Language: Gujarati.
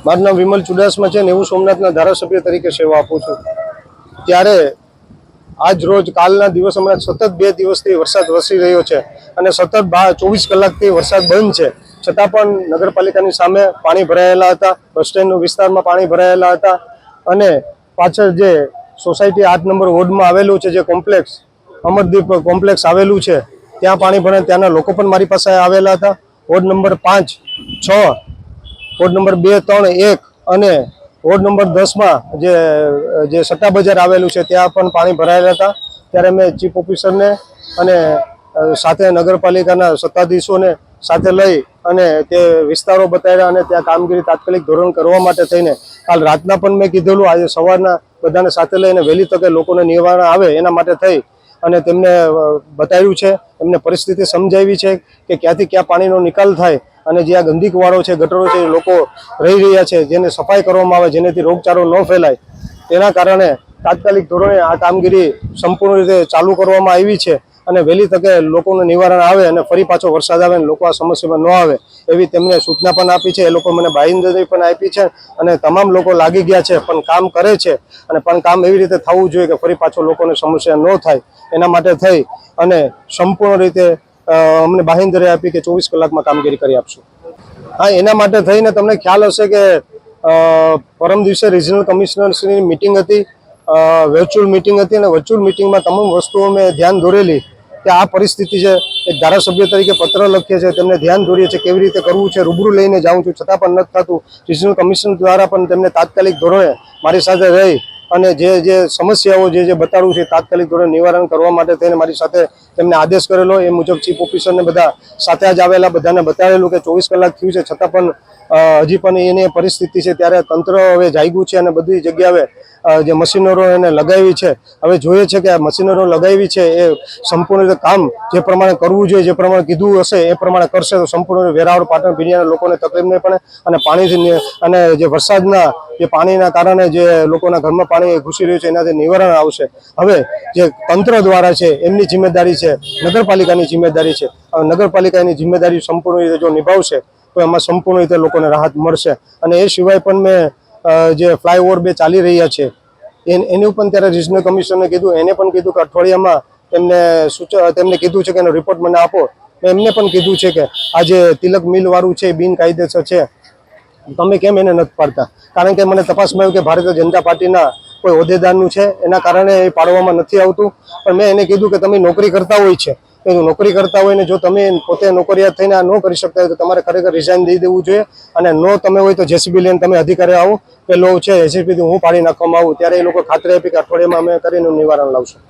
મારું નામ વિમલ ચુડાસમા છે ને હું સોમનાથના ધારાસભ્ય તરીકે સેવા આપું છું। ત્યારે આજ રોજ કાલના દિવસ હમણાં સતત 2 દિવસથી વરસાદ વરસી રહ્યો છે અને સતત 24 કલાકથી વરસાદ બંધ છે, છતાં પણ નગરપાલિકાની સામે પાણી ભરાયેલા હતા, બસ સ્ટેન્ડ વિસ્તારમાં પાણી ભરાયેલા હતા અને પાછળ જે સોસાયટી 8 નંબર વોર્ડમાં આવેલું છે, જે કોમ્પ્લેક્સ અમરદીપ કોમ્પ્લેક્સ આવેલું છે, ત્યાં પાણી ભરાય, ત્યાંના લોકો પણ મારી પાસે આવેલા હતા। વોર્ડ નંબર 5, 6, વોર્ડ નંબર 2, 3, 1 અને વોર્ડ નંબર 10માં જે સટ્ટા બજાર આવેલું છે ત્યાં પણ પાણી ભરાયેલા હતા। ત્યારે મેં ચીફ ઓફિસરને અને સાથે નગરપાલિકાના સત્તાધીશોને સાથે લઈ અને તે વિસ્તારો બતાવ્યા અને ત્યાં કામગીરી તાત્કાલિક ધોરણ કરવા માટે થઈને કાલ રાતના પણ મેં કીધેલું, આજે સવારના બધાને સાથે લઈને વહેલી તકે લોકોને નિવારણ આવે એના માટે થઈ અને તેમને બતાવ્યું છે, એમને પરિસ્થિતિ સમજાવી છે કે ક્યાંથી ક્યાં પાણીનો નિકાલ થાય અને જે આ ગંદકીવાળો છે, ગટરો છે, લોકો રહી રહ્યા છે, જેને સફાઈ કરવામાં આવે, જેનેથી રોગચાળો ન ફેલાય, તેના કારણે તાત્કાલિક ધોરણે આ કામગીરી સંપૂર્ણ રીતે ચાલુ કરવામાં આવી છે અને વહેલી તકે લોકોનું નિવારણ આવે અને ફરી પાછો વરસાદ આવે અને લોકો આ સમસ્યામાં ન આવે એવી તેમને સૂચના પણ આપી છે। એ લોકો મને બાંહેધરી પણ આપી છે અને તમામ લોકો લાગી ગયા છે, પણ કામ કરે છે અને પણ કામ એવી રીતે થવું જોઈએ કે ફરી પાછો લોકોને સમસ્યા ન થાય એના માટે થઈ અને સંપૂર્ણ રીતે અમને બાંહેધરી આપી કે 24 કલાકમાં કામગીરી કરી આપશું। હા, એના માટે થઈને તમને ખ્યાલ હશે કે પરમ દિવસે રિજનલ કમિશનરશ્રીની મિટિંગ હતી, વર્ચ્યુઅલ મિટિંગ હતી અને વર્ચ્યુઅલ મિટિંગમાં તમામ વસ્તુઓ મેં ધ્યાન દોરેલી કે આ પરિસ્થિતિ છે। એક ધારાસભ્ય તરીકે પત્ર લખીએ છીએ, તેમને ધ્યાન દોરીએ છીએ કેવી રીતે કરવું છે, રૂબરૂ લઈને જાઉં છું, છતાં પણ નથી થતું। રિજનલ કમિશનર દ્વારા પણ તેમને તાત્કાલિક ધોરણે મારી સાથે રહી અને જે સમસ્યાઓ જે બતાડવું છે તાત્કાલિક ધોરણે નિવારણ કરવા માટે થઈને મારી સાથે તેમને આદેશ કરેલો। એ મુજબ ચીફ ઓફિસરને બધા સાથે જ આવેલા, બધાને બતાવેલું કે 24 કલાક થયું છે, છતાં પણ હજી પણ એની પરિસ્થિતિ છે। ત્યારે તંત્ર હવે જાગ્યું છે અને બધી જગ્યાએ જે મશીનરો એને લગાવી છે, હવે જોઈએ છે કે આ મશીનરો લગાવી છે એ સંપૂર્ણ રીતે કામ જે પ્રમાણે કરવું જોઈએ, જે પ્રમાણે કીધું હશે એ પ્રમાણે કરશે તો સંપૂર્ણ વેરાવળ પાટણ ભીડિયાના લોકોને તકલીફ નહીં પડે અને પાણીથી અને જે વરસાદના જે પાણીના કારણે જે લોકોના ઘરમાં પાણી ઘૂસી રહ્યું છે એનાથી નિવારણ આવશે। હવે જે તંત્ર દ્વારા છે એમની જિમ્મેદારી છે, નગરપાલિકાની જિમ્મેદારી છે, નગરપાલિકાની જિમ્મેદારી સંપૂર્ણ રીતે જો નિભાવશે તો એમાં સંપૂર્ણ રીતે લોકોને રાહત મળશે। અને એ સિવાય પણ મેં જે ફ્લાયઓવર 2 ચાલી રહ્યા છે એનું પણ ત્યારે રિજનલ કમિશનરને કીધું, એને પણ કીધું કે અઠવાડિયામાં તેમને કીધું છે કે એનો રિપોર્ટ મને આપો। મેં એમને પણ કીધું છે કે આ જે તિલક મિલ વાળું છે બિનકાયદેસર છે, તમે કેમ એને નથી પાડતા? કારણ કે મને તપાસમાં આવ્યું કે ભારતીય જનતા પાર્ટીના કોઈ હોદ્દેદારનું છે, એના કારણે એ પાડવામાં નથી આવતું। પણ મેં એને કીધું કે તમે નોકરી કરતા હોય છે, નોકરી કરતા હોય ને જો તમે પોતે નોકરિયાત થઈને આ ન કરી શકતા હોય તો તમારે ખરેખર રિઝાઇન દઈ દેવું જોઈએ અને તમે હોય તો જેસીબી લઈને તમે અધિકારી આવો, પેલો છે જેસીબી હું પાડી નાખવામાં આવું। ત્યારે એ લોકો ખાતરી આપી કે અઠવાડિયામાં અમે કરીને નિવારણ લાવશું।